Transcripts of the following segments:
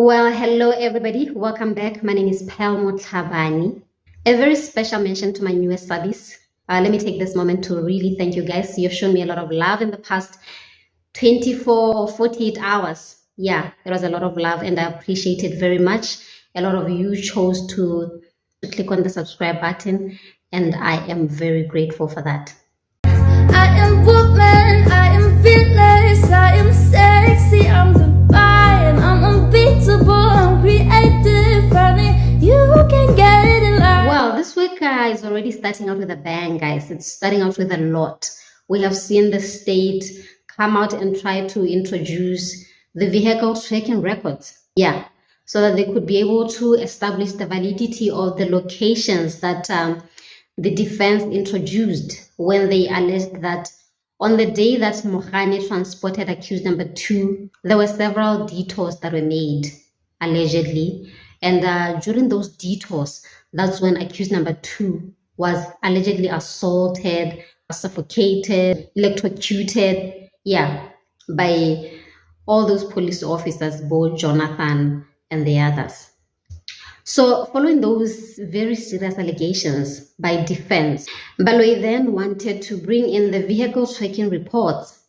Well, hello everybody. Welcome back. My name is Pelmo Tlhabani. A very special mention to my newest subbies. Let me take this moment to really thank you guys. You've shown me a lot of love in the past 24 or 48 hours. Yeah, there was a lot of love and I appreciate it very much. A lot of you chose to click on the subscribe button and I am very grateful for that. I am woman, I am fearless, I am sexy, I'm divine, I'm unbeatable, I'm creative, honey, you can get it in life. Well, this week is already starting out with a bang, guys. It's starting out with a lot. We have seen the state come out and try to introduce the vehicle tracking records. Yeah, so that they could be able to establish the validity of the locations that the defense introduced when they alleged that on the day that Mogane transported accused number 2, there were several detours that were made, allegedly. And during those detours, that's when accused number 2 was allegedly assaulted, suffocated, electrocuted, by all those police officers, both Jonathan and the others. So following those very serious allegations by defense, Baloyi then wanted to bring in the vehicle tracking reports.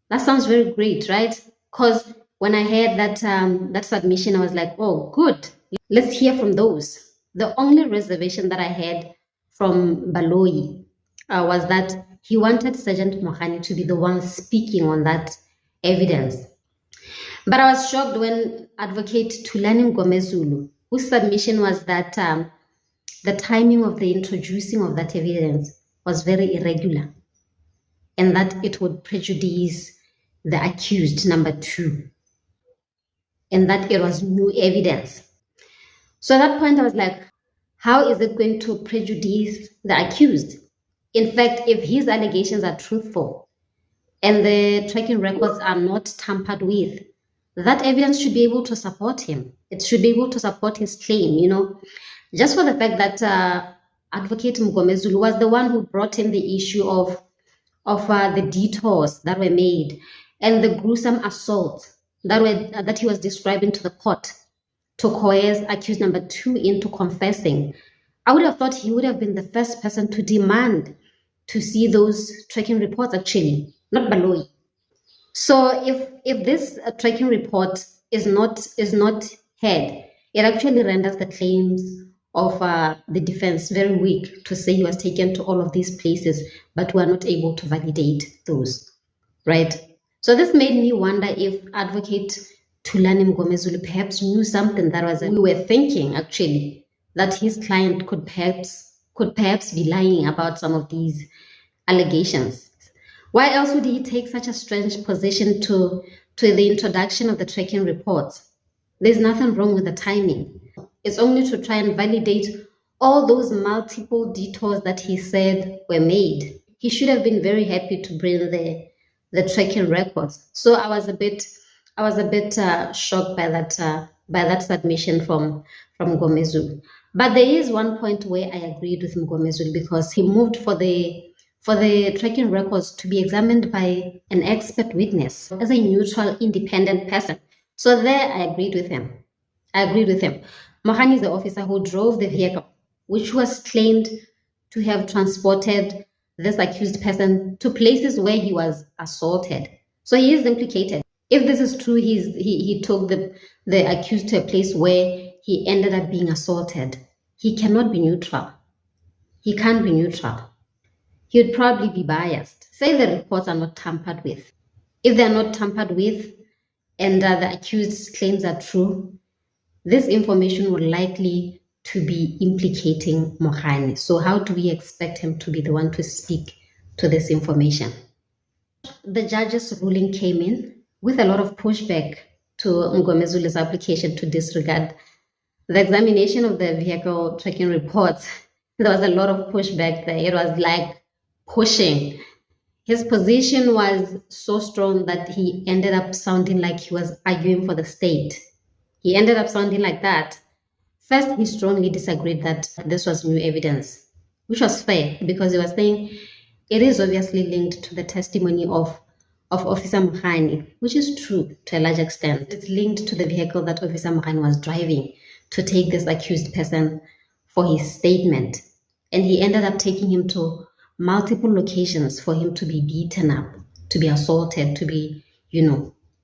That sounds very great, right? Because when I heard that submission, I was like, oh, good. Let's hear from those. The only reservation that I had from Baloyi was that he wanted Sergeant Mogane to be the one speaking on that evidence. But I was shocked when Advocate Thulani Mngomezulu, whose submission was that the timing of the introducing of that evidence was very irregular and that it would prejudice the accused number 2 and that it was new evidence. So at that point I was like, how is it going to prejudice the accused? In fact, if his allegations are truthful and the tracking records are not tampered with, that evidence should be able to support him. It should be able to support his claim, just for the fact that Advocate Mngomezulu was the one who brought in the issue of the detours that were made and the gruesome assault that he was describing to the court to coerce accused number 2 into confessing. I would have thought he would have been the first person to demand to see those tracking reports, actually, not Baloyi. So if this tracking report is not heard, it actually renders the claims of the defense very weak to say he was taken to all of these places, but we are not able to validate those, right? So this made me wonder if Advocate Thulani Mngomezulu perhaps knew something that we were thinking, actually, that his client could perhaps be lying about some of these allegations. Why else would he take such a strange position to the introduction of the tracking reports? There's nothing wrong with the timing. It's only to try and validate all those multiple detours that he said were made. He should have been very happy to bring the tracking records. So I was a bit shocked by that submission from Mngomezulu. But there is one point where I agreed with Mngomezulu, because he moved for the tracking records to be examined by an expert witness as a neutral, independent person. So there I agreed with him. Mogane is the officer who drove the vehicle, which was claimed to have transported this accused person to places where he was assaulted. So he is implicated. If this is true, he took the accused to a place where he ended up being assaulted. He cannot be neutral. He can't be neutral. He would probably be biased. Say the reports are not tampered with. If they're not tampered with and the accused's claims are true, this information would likely to be implicating Mogane. So how do we expect him to be the one to speak to this information? The judge's ruling came in with a lot of pushback to Mngomezulu's application to disregard the examination of the vehicle tracking reports. There was a lot of pushback there. It was like pushing. His position was so strong that he ended up sounding like he was arguing for the state. He ended up sounding like that. First, he strongly disagreed that this was new evidence, which was fair, because he was saying it is obviously linked to the testimony of of Officer Mkhani, which is true to a large extent. It's linked to the vehicle that Officer Mkhani was driving to take this accused person for his statement. And he ended up taking him to multiple locations for him to be beaten up, to be assaulted, to be,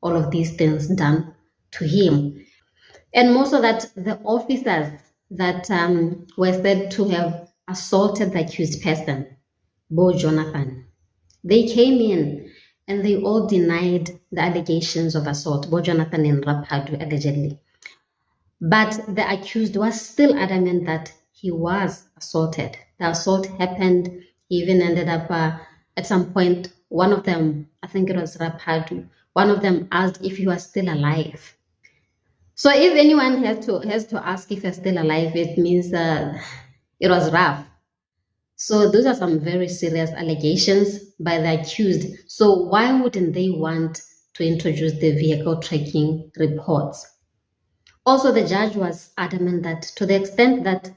all of these things done to him. And most of that, the officers that were said to have assaulted the accused person, Bo Jonathan, they came in and they all denied the allegations of assault, Bo Jonathan and Rapadu allegedly. But the accused was still adamant that he was assaulted. The assault happened. He even ended up at some point, one of them, I think it was Rapadu, one of them asked if he was still alive. So if anyone has to ask if he's still alive, it means it was rough. So those are some very serious allegations by the accused. So why wouldn't they want to introduce the vehicle tracking reports? Also, the judge was adamant that to the extent that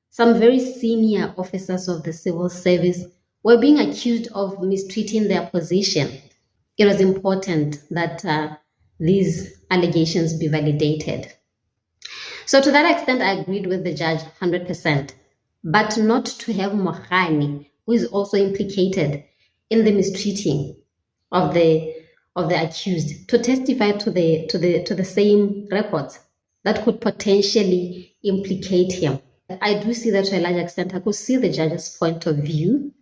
some very senior officers of the civil service were being accused of mistreating their position, it was important that these allegations be validated. So to that extent, I agreed with the judge 100%, but not to have Mkhani, who is also implicated in the mistreating of the accused, to testify to the same records that could potentially implicate him. I do see that to a large extent. I could see the judge's point of view,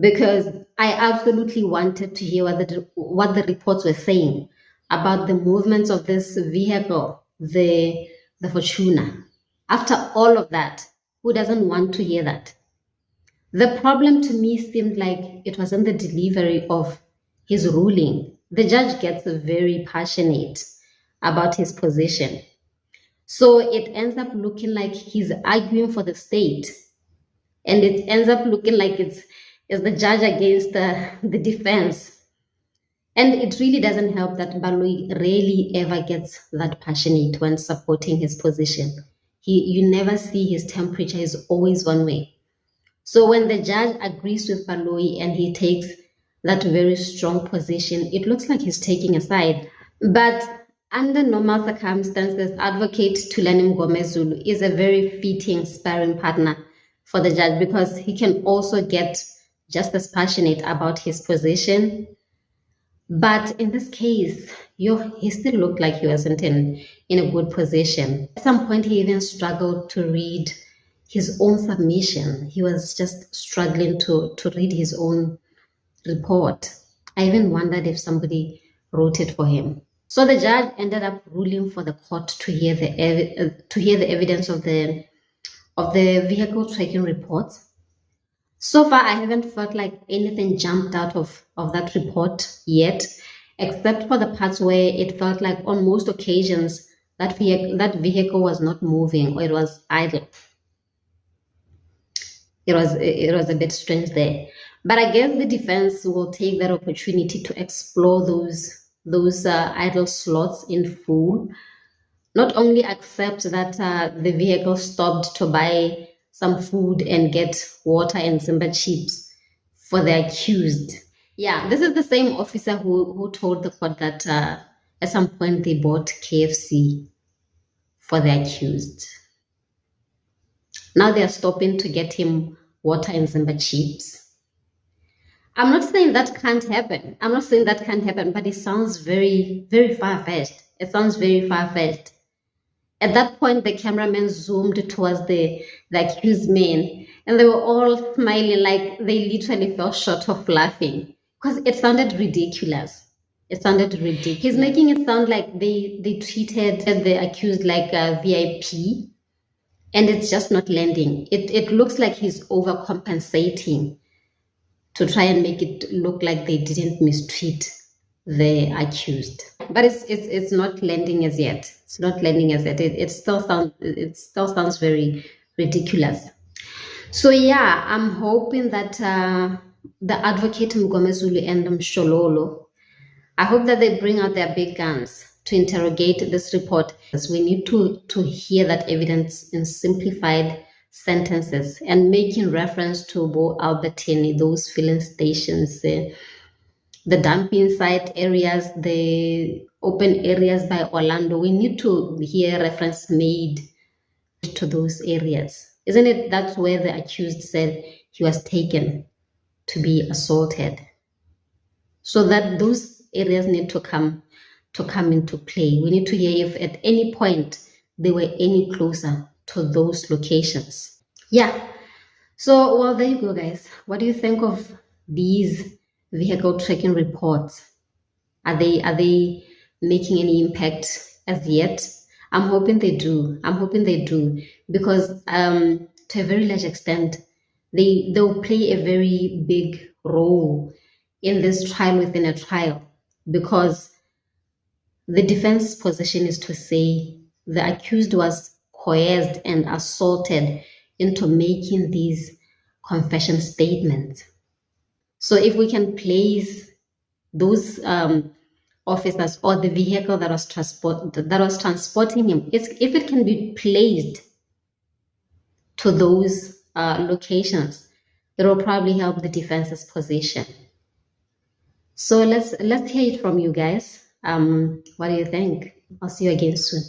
because I absolutely wanted to hear what the reports were saying about the movements of this vehicle, the Fortuner. After all of that, who doesn't want to hear that? The problem to me seemed like it was in the delivery of his ruling. The judge gets very passionate about his position. So it ends up looking like he's arguing for the state. And it ends up looking like it's the judge against the defense. And it really doesn't help that Baloyi rarely ever gets that passionate when supporting his position. You never see his temperature is always one way. So when the judge agrees with Baloyi and he takes that very strong position, it looks like he's taking a side. But under normal circumstances, Advocate Thulani Mngomezulu is a very fitting sparring partner for the judge, because he can also get just as passionate about his position. But in this case, he still looked like he wasn't in a good position. At some point, he even struggled to read his own submission. He was just struggling to read his own report. I even wondered if somebody wrote it for him. So the judge ended up ruling for the court to hear the evidence of the vehicle tracking reports. So far, I haven't felt like anything jumped out of that report yet, except for the parts where it felt like on most occasions that vehicle was not moving, or it was idle. It was a bit strange there. But I guess the defense will take that opportunity to explore those idle slots in full. Not only accept that the vehicle stopped to buy some food and get water and Zimba chips for the accused. Yeah, this is the same officer who told the court that at some point they bought KFC for the accused. Now they are stopping to get him water and Zimba chips. I'm not saying that can't happen. But it sounds very, very far-fetched. At that point, the cameraman zoomed towards the accused men, and they were all smiling like they literally fell short of laughing, because it sounded ridiculous. He's making it sound like they treated the accused like a VIP, and it's just not landing. It looks like he's overcompensating to try and make it look like they didn't mistreat the accused. But it's not landing as yet. It still sounds very ridiculous. So yeah, I'm hoping that the Advocate Mngomezulu and Mshololo, I hope that they bring out their big guns to interrogate this report. We need to hear that evidence in simplified sentences and making reference to Bo Albertini, those filling stations, the dumping site areas, the open areas by Orlando. We need to hear reference made to those areas. Isn't it? That's where the accused said he was taken to be assaulted. So that those areas need to come into play. We need to hear if at any point they were any closer to those locations. Yeah. So, well, there you go, guys. What do you think of these vehicle tracking reports? Are they making any impact as yet? I'm hoping they do. I'm hoping they do, because to a very large extent, they'll play a very big role in this trial within a trial, because the defense position is to say the accused was coerced and assaulted into making these confession statements. So if we can place those officers or the vehicle that was transporting him, if it can be placed to those locations, it will probably help the defense's position. So let's hear it from you guys. What do you think? I'll see you again soon.